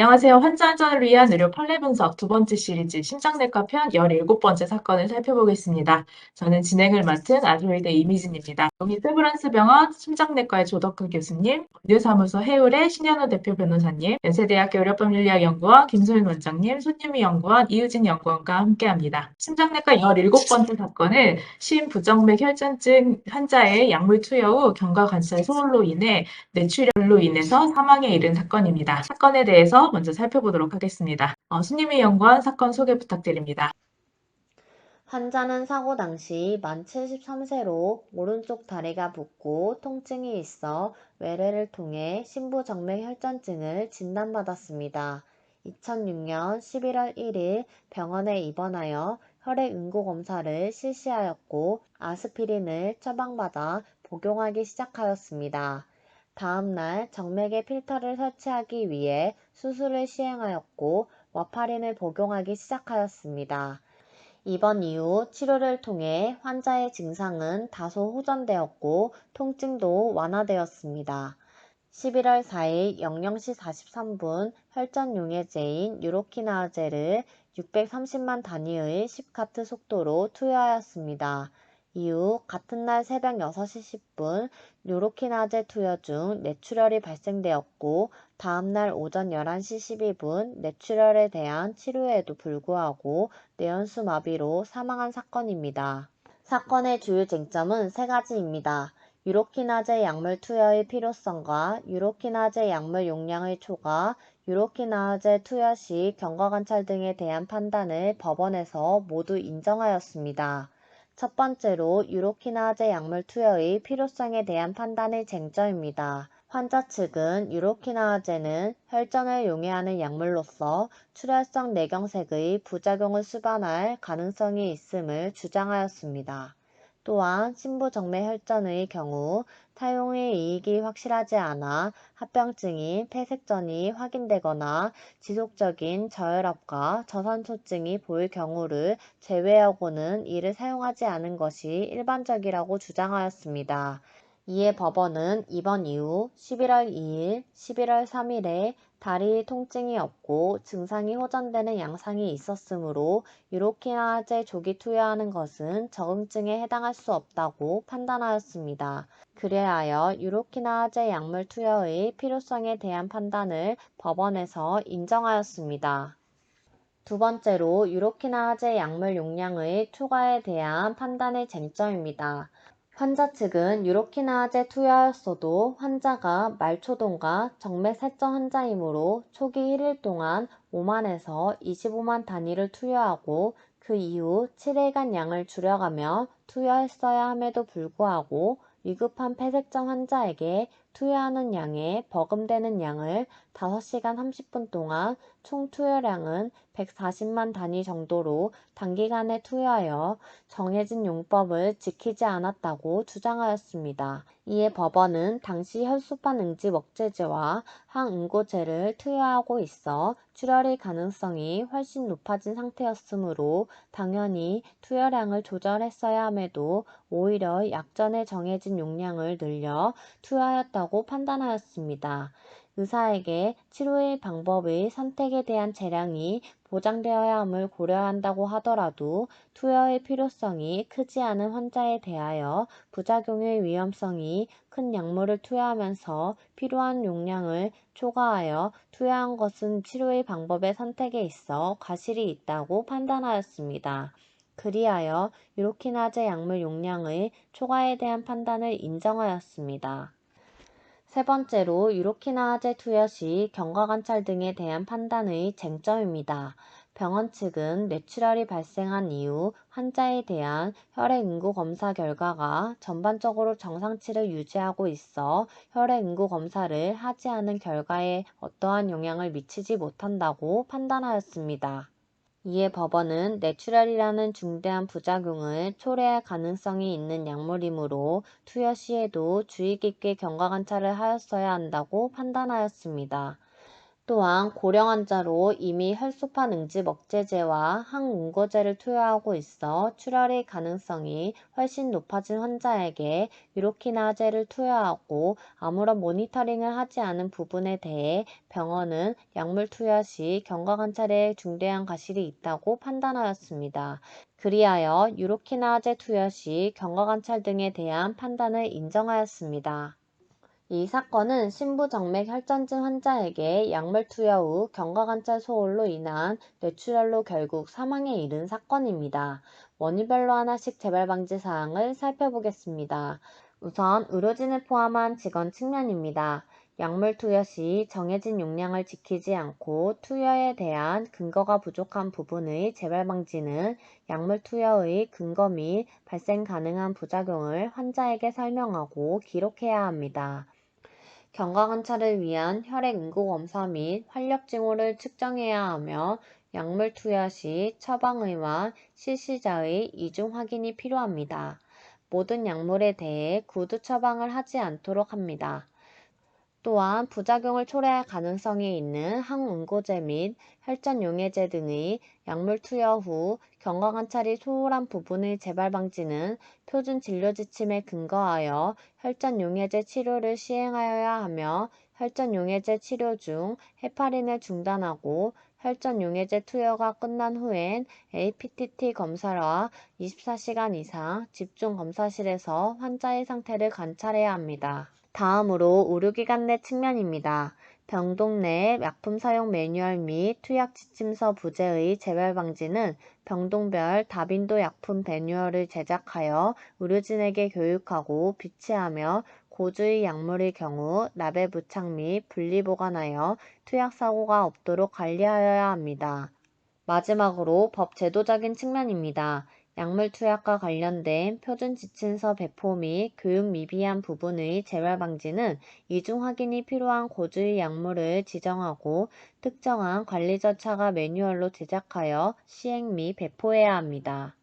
안녕하세요. 환자 안전을 위한 의료 판례 분석 두 번째 시리즈 심장내과 편 17번째 사건을 살펴보겠습니다. 저는 진행을 맡은 아드로이드 이미진입니다. 여기 세브란스 병원 심장내과의 조덕근 교수님, 의료사무소 해울의 신현우 대표 변호사님, 연세대학교 의료법윤리학연구원 김소윤 원장님, 손유미 연구원, 이유진 연구원과 함께합니다. 심장내과 17번째 사건은 심부정맥 혈전증 환자의 약물 투여 후 경과 관찰 소홀로 인해 뇌출혈로 인해서 사망에 이른 사건입니다. 사건에 대해서 먼저 살펴보도록 하겠습니다. 신유미 연구원 사건 소개 부탁드립니다. 환자는 사고 당시 만 73세로 오른쪽 다리가 붓고 통증이 있어 외래를 통해 심부정맥혈전증을 진단받았습니다. 2006년 11월 1일 병원에 입원하여 혈액 응고 검사를 실시하였고 아스피린을 처방받아 복용하기 시작하였습니다. 다음 날 정맥에 필터를 설치하기 위해 수술을 시행하였고 와파린을 복용하기 시작하였습니다. 입원 이후 치료를 통해 환자의 증상은 다소 호전되었고 통증도 완화되었습니다. 11월 4일 00시 43분 혈전 용해제인 유로키나제를 630만 단위의 10카트 속도로 투여하였습니다. 이후 같은 날 새벽 6시 10분 유로키나제 투여 중 뇌출혈이 발생되었고 다음 날 오전 11시 12분 뇌출혈에 대한 치료에도 불구하고 뇌연수 마비로 사망한 사건입니다. 사건의 주요 쟁점은 세 가지입니다. 유로키나제 약물 투여의 필요성과 유로키나제 약물 용량의 초과, 유로키나제 투여 시 경과관찰 등에 대한 판단을 법원에서 모두 인정하였습니다. 첫 번째로 유로키나제 약물 투여의 필요성에 대한 판단의 쟁점입니다. 환자 측은 유로키나제는 혈전을 용해하는 약물로서 출혈성 뇌경색의 부작용을 수반할 가능성이 있음을 주장하였습니다. 또한 심부정맥혈전의 경우 사용의 이익이 확실하지 않아 합병증인 폐색전이 확인되거나 지속적인 저혈압과 저산소증이 보일 경우를 제외하고는 이를 사용하지 않은 것이 일반적이라고 주장하였습니다. 이에 법원은 입원 이후 11월 2일, 11월 3일에 다리 통증이 없고 증상이 호전되는 양상이 있었으므로 유로키나제 조기 투여하는 것은 적응증에 해당할 수 없다고 판단하였습니다. 그리하여 유로키나제 약물 투여의 필요성에 대한 판단을 법원에서 인정하였습니다. 두 번째로 유로키나제 약물 용량의 초과에 대한 판단의 쟁점입니다. 환자 측은 유로키나제 투여였어도 환자가 말초동과 정맥살점 환자이므로 초기 1일 동안 5만에서 25만 단위를 투여하고 그 이후 7일간 양을 줄여가며 투여했어야 함에도 불구하고 위급한 폐색점 환자에게 투여하는 양에 버금되는 양을 5시간 30분 동안 총 투여량은 140만 단위 정도로 단기간에 투여하여 정해진 용법을 지키지 않았다고 주장하였습니다. 이에 법원은 당시 혈소판 응지 억제제와 항응고제를 투여하고 있어 출혈의 가능성이 훨씬 높아진 상태였으므로 당연히 투여량을 조절했어야 함에도 오히려 약전에 정해진 용량을 늘려 투여하였다고 판단하였습니다. 의사에게 치료의 방법의 선택에 대한 재량이 보장되어야 함을 고려한다고 하더라도 투여의 필요성이 크지 않은 환자에 대하여 부작용의 위험성이 큰 약물을 투여하면서 필요한 용량을 초과하여 투여한 것은 치료의 방법의 선택에 있어 과실이 있다고 판단하였습니다. 그리하여 유로키나제 약물 용량의 초과에 대한 판단을 인정하였습니다. 세 번째로 유로키나제 투여 시 경과관찰 등에 대한 판단의 쟁점입니다. 병원 측은 뇌출혈이 발생한 이후 환자에 대한 혈액 응고 검사 결과가 전반적으로 정상치를 유지하고 있어 혈액 응고 검사를 하지 않은 결과에 어떠한 영향을 미치지 못한다고 판단하였습니다. 이에 법원은 뇌출혈이라는 중대한 부작용을 초래할 가능성이 있는 약물이므로 투여 시에도 주의 깊게 경과관찰을 하였어야 한다고 판단하였습니다. 또한 고령 환자로 이미 혈소판 응집 억제제와 항응고제를 투여하고 있어 출혈의 가능성이 훨씬 높아진 환자에게 유로키나제를 투여하고 아무런 모니터링을 하지 않은 부분에 대해 병원은 약물 투여 시 경과관찰에 중대한 과실이 있다고 판단하였습니다. 그리하여 유로키나제 투여 시 경과관찰 등에 대한 판단을 인정하였습니다. 이 사건은 심부정맥 혈전증 환자에게 약물 투여 후 경과관찰 소홀로 인한 뇌출혈로 결국 사망에 이른 사건입니다. 원인별로 하나씩 재발 방지 사항을 살펴보겠습니다. 우선 의료진을 포함한 직원 측면입니다. 약물 투여 시 정해진 용량을 지키지 않고 투여에 대한 근거가 부족한 부분의 재발 방지는 약물 투여의 근거 및 발생 가능한 부작용을 환자에게 설명하고 기록해야 합니다. 경과관찰을 위한 혈액 응고 검사 및 활력 징후를 측정해야 하며 약물 투여 시 처방의와 실시자의 이중 확인이 필요합니다. 모든 약물에 대해 구두 처방을 하지 않도록 합니다. 또한 부작용을 초래할 가능성이 있는 항응고제 및 혈전용해제 등의 약물 투여 후 경과관찰이 소홀한 부분의 재발 방지는 표준 진료 지침에 근거하여 혈전용해제 치료를 시행하여야 하며 혈전용해제 치료 중 헤파린을 중단하고 혈전용해제 투여가 끝난 후엔 APTT 검사와 24시간 이상 집중 검사실에서 환자의 상태를 관찰해야 합니다. 다음으로 의료기관 내 측면입니다. 병동 내 약품 사용 매뉴얼 및 투약 지침서 부재의 재발 방지는 병동별 다빈도 약품 매뉴얼을 제작하여 의료진에게 교육하고 비치하며 고주의 약물의 경우 납에 부착 및 분리 보관하여 투약 사고가 없도록 관리하여야 합니다. 마지막으로 법 제도적인 측면입니다. 약물 투약과 관련된 표준 지침서 배포 및 교육 미비한 부분의 재발 방지는 이중 확인이 필요한 고주의 약물을 지정하고 특정한 관리 절차가 매뉴얼로 제작하여 시행 및 배포해야 합니다.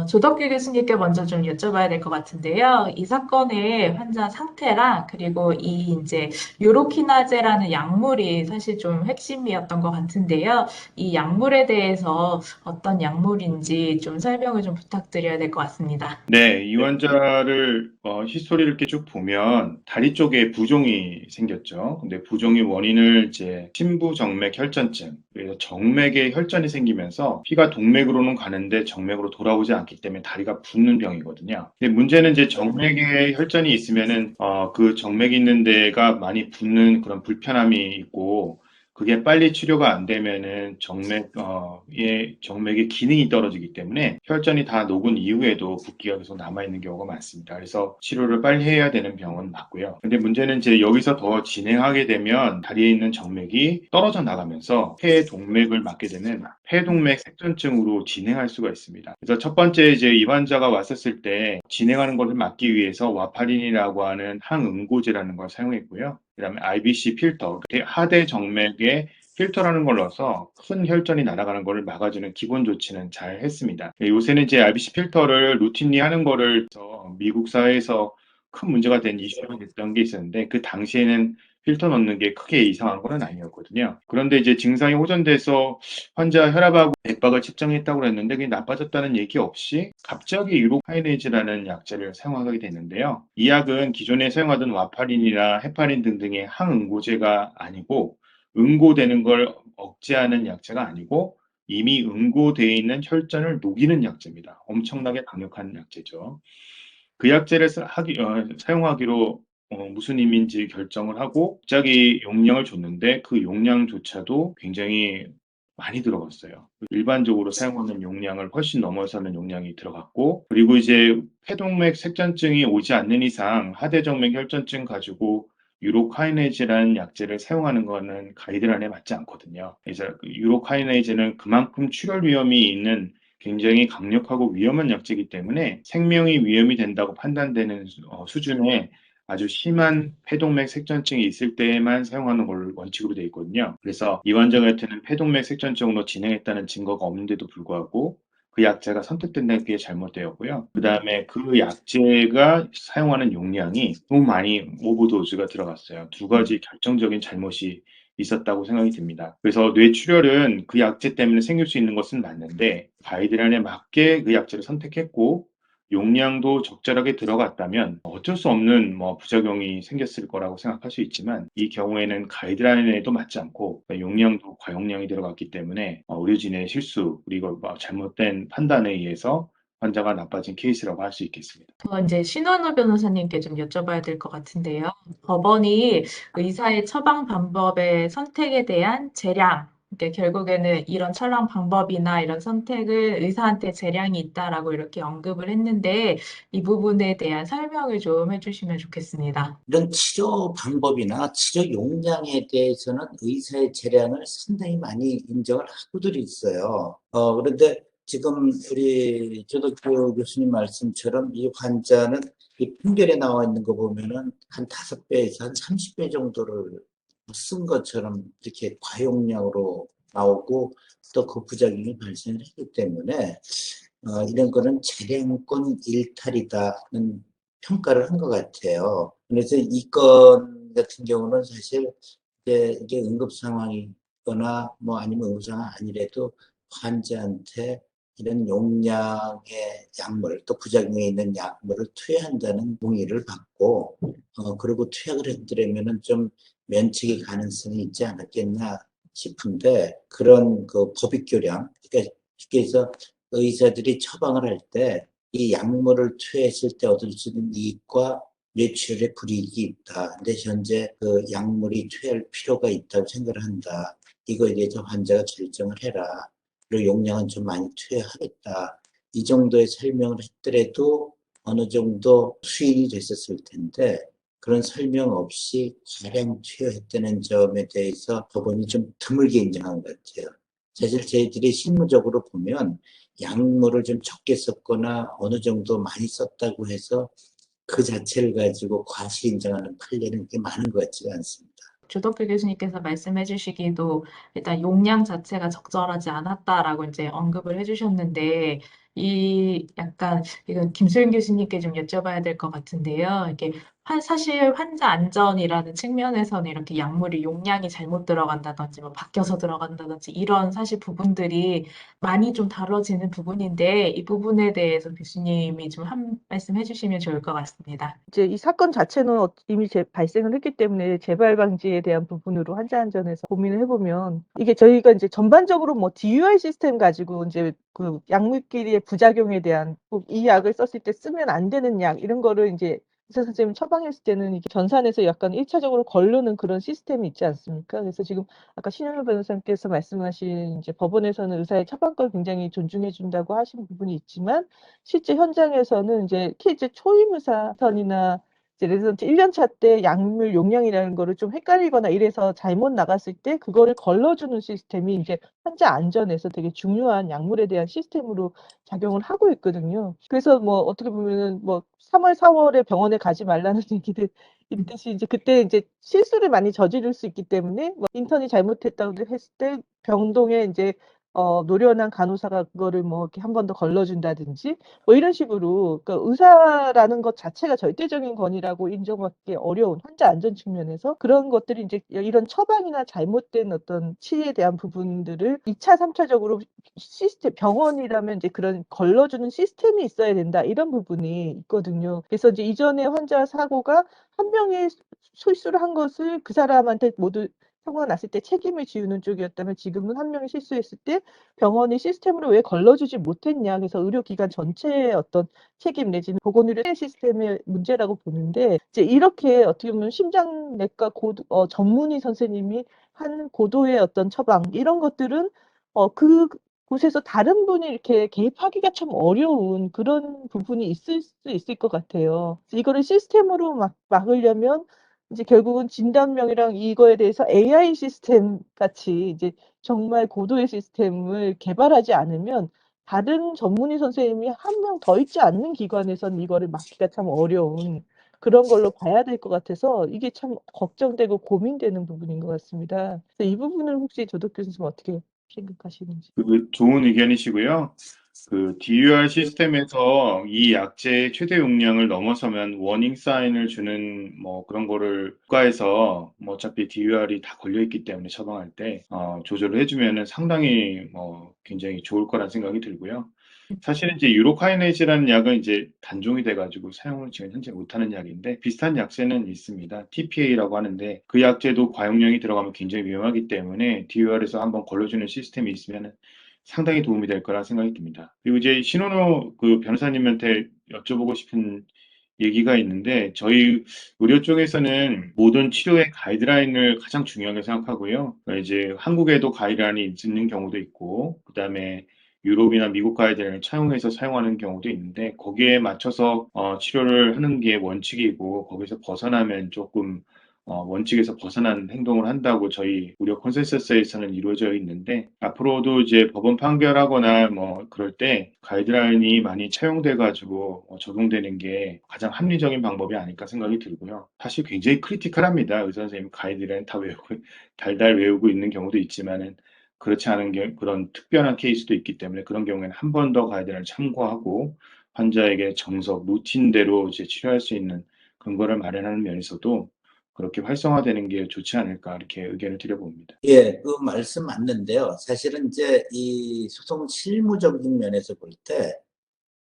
조덕기 교수님께 먼저 좀 여쭤봐야 될 것 같은데요. 이 사건의 환자 상태랑 그리고 이 이제 유로키나제라는 약물이 사실 좀 핵심이었던 것 같은데요. 이 약물에 대해서 어떤 약물인지 좀 설명을 좀 부탁드려야 될 것 같습니다. 네, 이 환자를 히스토리를 이렇게 쭉 보면 다리 쪽에 부종이 생겼죠. 근데 부종의 원인을 이제 심부정맥 혈전증, 그래서 정맥에 혈전이 생기면서 피가 동맥으로는 가는데 정맥으로 돌아오지 않기 때문에 다리가 붓는 병이거든요. 근데 문제는 이제 정맥에 혈전이 있으면은 그 정맥이 있는 데가 많이 붓는 그런 불편함이 있고 그게 빨리 치료가 안 되면은 정맥의 기능이 떨어지기 때문에 혈전이 다 녹은 이후에도 붓기가 계속 남아있는 경우가 많습니다. 그래서 치료를 빨리 해야 되는 병은 맞고요. 근데 문제는 이제 여기서 더 진행하게 되면 다리에 있는 정맥이 떨어져 나가면서 폐동맥을 맞게 되는 폐동맥 색전증으로 진행할 수가 있습니다. 그래서 첫 번째 이제 이 환자가 왔었을 때 진행하는 것을 막기 위해서 와파린이라고 하는 항응고제라는 걸 사용했고요. 그다음에 IBC 필터, 하대 정맥에 필터라는 걸 넣어서 큰 혈전이 날아가는 것을 막아주는 기본 조치는 잘 했습니다. 요새는 이제 IBC 필터를 루틴리 하는 거를 미국 사회에서 큰 문제가 된 이슈가 됐던 게 있었는데 그 당시에는 필터 넣는 게 크게 이상한 건 아니었거든요. 그런데 이제 증상이 호전돼서 환자 혈압하고 맥박을 측정했다고 그랬는데 그게 나빠졌다는 얘기 없이 갑자기 유로카이네즈라는 약제를 사용하게 됐는데요. 이 약은 기존에 사용하던 와파린이나 헤파린 등등의 항응고제가 아니고 응고되는 걸 억제하는 약제가 아니고 이미 응고되어 있는 혈전을 녹이는 약제입니다. 엄청나게 강력한 약제죠. 그 약제를 사용하기로 무슨 의미인지 결정을 하고 갑자기 용량을 줬는데 그 용량조차도 굉장히 많이 들어갔어요. 일반적으로 사용하는 용량을 훨씬 넘어서는 용량이 들어갔고 그리고 이제 폐동맥 색전증이 오지 않는 이상 하대정맥 혈전증 가지고 유로카이네이즈라는 약제를 사용하는 거는 가이드라인에 맞지 않거든요. 그래서 유로카이네이즈는 그만큼 출혈 위험이 있는 굉장히 강력하고 위험한 약제이기 때문에 생명이 위험이 된다고 판단되는 수준의 아주 심한 폐동맥 색전증이 있을 때에만 사용하는 걸 원칙으로 되어 있거든요. 그래서 이 환자 같은 폐동맥 색전증으로 진행했다는 증거가 없는데도 불구하고 그 약제가 선택된다는 게 잘못되었고요. 그 다음에 그 약제가 사용하는 용량이 너무 많이 오버도즈가 들어갔어요. 두 가지 결정적인 잘못이 있었다고 생각이 듭니다. 그래서 뇌출혈은 그 약제 때문에 생길 수 있는 것은 맞는데 가이드라인에 맞게 그 약제를 선택했고 용량도 적절하게 들어갔다면 어쩔 수 없는 부작용이 생겼을 거라고 생각할 수 있지만 이 경우에는 가이드라인에도 맞지 않고 용량도 과용량이 들어갔기 때문에 의료진의 실수 그리고 잘못된 판단에 의해서 환자가 나빠진 케이스라고 할 수 있겠습니다. 이제 신원우 변호사님께 좀 여쭤봐야 될 것 같은데요. 법원이 의사의 처방 방법의 선택에 대한 재량, 그러니까 결국에는 이런 처방 방법이나 이런 선택을 의사한테 재량이 있다라고 이렇게 언급을 했는데 이 부분에 대한 설명을 좀 해주시면 좋겠습니다. 이런 치료 방법이나 치료 용량에 대해서는 의사의 재량을 상당히 많이 인정을 하고들 있어요. 그런데 지금 우리 조덕규 교수님 말씀처럼 이 환자는 이 판결에 나와 있는 거 보면은 한 5배에서 한 30배 정도를 쓴 것처럼 이렇게 과용량으로 나오고 또 그 부작용이 발생을 했기 때문에 이런 거는 재량권 일탈이다는 평가를 한 것 같아요. 그래서 이 건 같은 경우는 사실 이게 응급 상황이거나 아니면 응급 상황 아니래도 환자한테 이런 용량의 약물 또 부작용이 있는 약물을 투여한다는 동의를 받고 그리고 투약을 했더라면은 좀 면책의 가능성이 있지 않았겠나 싶은데 그런 그 법익교량 그러니까 쉽게 해서 의사들이 처방을 할 때 이 약물을 투여했을 때 얻을 수 있는 이익과 뇌출혈의 불이익이 있다. 근데 현재 그 약물이 투여할 필요가 있다고 생각을 한다. 이거에 대해서 환자가 결정을 해라. 그리고 용량은 좀 많이 투여하겠다. 이 정도의 설명을 했더라도 어느 정도 수인이 됐었을 텐데 그런 설명 없이 과량 투여했다는 점에 대해서 법원이 좀 드물게 인정한 것 같아요. 사실 저희들이 실무적으로 보면 약물을 좀 적게 썼거나 어느 정도 많이 썼다고 해서 그 자체를 가지고 과실 인정하는 판례는 그렇게 많은 것 같지가 않습니다. 조덕규 교수님께서 말씀해 주시기도 일단 용량 자체가 적절하지 않았다라고 이제 언급을 해주셨는데 약간 이건 김소연 교수님께 좀 여쭤봐야 될 것 같은데요. 이게 사실 환자 안전이라는 측면에서는 이렇게 약물이 용량이 잘못 들어간다든지 바뀌어서 들어간다든지 이런 사실 부분들이 많이 좀 다뤄지는 부분인데 이 부분에 대해서 교수님이 좀 한 말씀 해주시면 좋을 것 같습니다. 이제 이 사건 자체는 이미 발생을 했기 때문에 재발 방지에 대한 부분으로 환자 안전에서 고민을 해보면 이게 저희가 이제 전반적으로 DUI 시스템 가지고 이제 그 약물끼리의 부작용에 대한 이 약을 썼을 때 쓰면 안 되는 약 이런 거를 이제 의사 선생님 처방했을 때는 이게 전산에서 약간 1차적으로 걸르는 그런 시스템이 있지 않습니까? 그래서 지금 아까 신현우 변호사님께서 말씀하신 이제 법원에서는 의사의 처방권을 굉장히 존중해 준다고 하신 부분이 있지만 실제 현장에서는 이제 특히 이제 초임 의사선이나 이제 레지던트 1년차 때 약물 용량이라는 거를 좀 헷갈리거나 이래서 잘못 나갔을 때 그거를 걸러주는 시스템이 이제 환자 안전에서 되게 중요한 약물에 대한 시스템으로 작용을 하고 있거든요. 그래서 어떻게 보면은 3월, 4월에 병원에 가지 말라는 얘기들 있듯이 이제 그때 이제 실수를 많이 저지를 수 있기 때문에 인턴이 잘못했다고 했을 때 병동에 이제 노련한 간호사가 그거를 이렇게 한 번 더 걸러준다든지 이런 식으로 그러니까 의사라는 것 자체가 절대적인 권위라고 인정받기 어려운 환자 안전 측면에서 그런 것들이 이제 이런 처방이나 잘못된 어떤 치의에 대한 부분들을 2차, 3차적으로 시스템, 병원이라면 이제 그런 걸러주는 시스템이 있어야 된다 이런 부분이 있거든요. 그래서 이제 이전에 환자 사고가 한 명이 실수를 한 것을 그 사람한테 모두 사고가 났을 때 책임을 지우는 쪽이었다면 지금은 한 명이 실수했을 때 병원이 시스템으로 왜 걸러주지 못했냐. 그래서 의료기관 전체의 어떤 책임 내지는 보건의료 시스템의 문제라고 보는데 이제 이렇게 어떻게 보면 심장내과 전문의 선생님이 한 고도의 어떤 처방 이런 것들은 그곳에서 다른 분이 이렇게 개입하기가 참 어려운 그런 부분이 있을 수 있을 것 같아요. 이거를 시스템으로 막으려면 이제 결국은 진단명이랑 이거에 대해서 AI 시스템 같이 이제 정말 고도의 시스템을 개발하지 않으면 다른 전문의 선생님이 한 명 더 있지 않는 기관에서는 이거를 막기가 참 어려운 그런 걸로 봐야 될 것 같아서 이게 참 걱정되고 고민되는 부분인 것 같습니다. 그래서 이 부분을 혹시 조덕 교수님 어떻게 생각하시는지. 좋은 의견이시고요. 그 DUR 시스템에서 이 약제의 최대 용량을 넘어서면 워닝 사인을 주는 뭐 그런 거를 국가에서 뭐 어차피 DUR이 다 걸려 있기 때문에 처방할 때 조절을 해주면은 상당히 뭐 굉장히 좋을 거란 생각이 들고요. 사실은 이제 유로카이네이즈라는 약은 이제 단종이 돼가지고 사용을 지금 현재 못하는 약인데 비슷한 약제는 있습니다. TPA라고 하는데 그 약제도 과용량이 들어가면 굉장히 위험하기 때문에 DUR에서 한번 걸러주는 시스템이 있으면 상당히 도움이 될 거라 생각이 듭니다. 그리고 이제 신원호 그 변호사님한테 여쭤보고 싶은 얘기가 있는데 저희 의료 쪽에서는 모든 치료의 가이드라인을 가장 중요하게 생각하고요. 그러니까 이제 한국에도 가이드라인이 있는 경우도 있고 그다음에 유럽이나 미국 가이드라인을 차용해서 사용하는 경우도 있는데 거기에 맞춰서 치료를 하는 게 원칙이고 거기서 벗어나면 조금 원칙에서 벗어난 행동을 한다고 저희 의료 컨센서스에서는 이루어져 있는데 앞으로도 이제 법원 판결하거나 뭐 그럴 때 가이드라인이 많이 차용돼 가지고 적용되는 게 가장 합리적인 방법이 아닐까 생각이 들고요. 사실 굉장히 크리티컬합니다. 의사 선생님 가이드라인 다 외우고 달달 외우고 있는 경우도 있지만은 그렇지 않은 그런 특별한 케이스도 있기 때문에 그런 경우에는 한 번 더 가이드라인을 참고하고 환자에게 정석, 루틴대로 이제 치료할 수 있는 근거를 마련하는 면에서도 그렇게 활성화되는 게 좋지 않을까 이렇게 의견을 드려봅니다. 예, 그 말씀 맞는데요. 사실은 이제 이 소송 실무적인 면에서 볼 때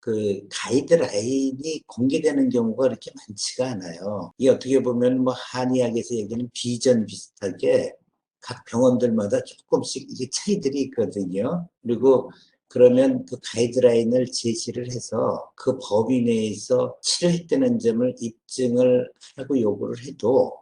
그 가이드라인이 공개되는 경우가 그렇게 많지가 않아요. 이게 어떻게 보면 뭐 한의학에서 얘기하는 비전 비슷하게 각 병원들마다 조금씩 이게 차이들이 있거든요. 그리고 그러면 그 가이드라인을 제시를 해서 그 범위 내에서 치료했다는 점을 입증을 하고 요구를 해도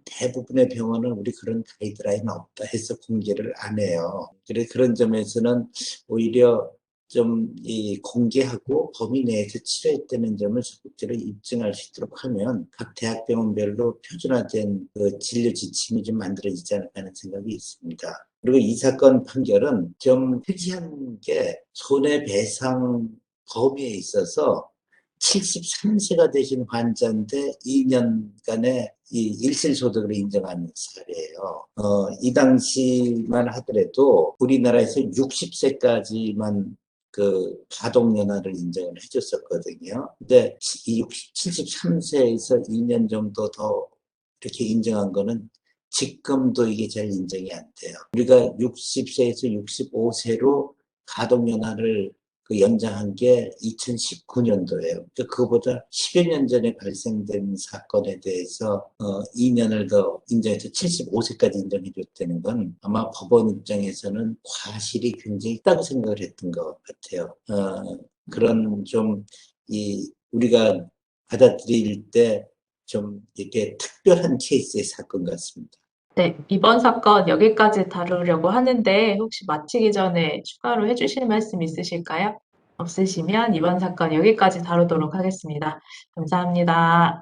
대부분의 병원은 우리 그런 가이드라인 없다 해서 공개를 안 해요. 그래 그런 점에서는 오히려 좀 이 공개하고 범위 내에서 치료했다는 점을 적극적으로 입증할 수 있도록 하면 각 대학병원별로 표준화된 그 진료 지침이 좀 만들어지지 않을까 하는 생각이 있습니다. 그리고 이 사건 판결은 좀 특이한 게 손해배상 범위에 있어서 73세가 되신 환자인데 2년간의 이 일실소득을 인정하는 사례예요. 이 당시만 하더라도 우리나라에서 60세까지만 그 가동연화를 인정을 해줬었거든요. 근데 이 73세에서 2년 정도 더 이렇게 인정한 거는 지금도 이게 잘 인정이 안 돼요. 우리가 60세에서 65세로 가동연화를 그 연장한 게 2019년도예요. 그거보다 10여 년 전에 발생된 사건에 대해서 2년을 더 인정해서 75세까지 인정해줬다는 건 아마 법원 입장에서는 과실이 굉장히 있다고 생각을 했던 것 같아요. 그런 좀 우리가 받아들일 때 좀 이렇게 특별한 케이스의 사건 같습니다. 네, 이번 사건 여기까지 다루려고 하는데 혹시 마치기 전에 추가로 해주실 말씀 있으실까요? 없으시면 이번 사건 여기까지 다루도록 하겠습니다. 감사합니다.